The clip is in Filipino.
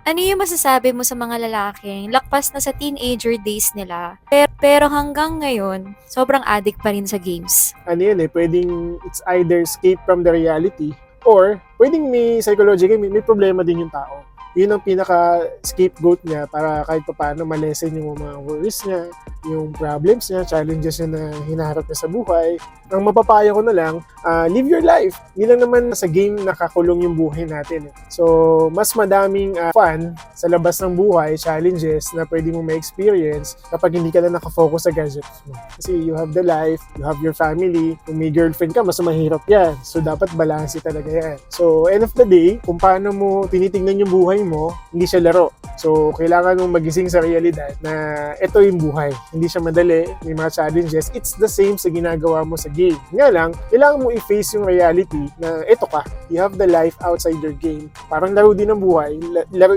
Ano yung masasabi mo sa mga lalaking lakpas na sa teenager days nila, pero hanggang ngayon, sobrang addict pa rin sa games? Ano yun pwedeng it's either escape from the reality or pwedeng may psychological, may problema din yung tao. Yun ang pinaka-scapegoat niya para kahit pa paano malesen yung mga worries niya, yung problems niya, challenges niya na hinaharap niya sa buhay. Ang mapapayo ko na lang, live your life. Hindi lang naman sa game nakakulong yung buhay natin. So, mas madaming fun sa labas ng buhay, challenges na pwede mong ma-experience kapag hindi ka na nakafocus sa gadgets mo. Kasi you have the life, you have your family, kung may girlfriend ka, mas mahirap yan. So, dapat balanse talaga yan. So, end of the day, kung paano mo tinitingnan yung buhay mo, hindi siya laro. So, kailangan mong magising sa realidad na ito yung buhay. Hindi siya madali, may mga challenges. It's the same sa ginagawa mo sa game. Nga lang, kailangan mo i-face yung reality na ito ka. You have the life outside your game. Parang laro din ng buhay. Laro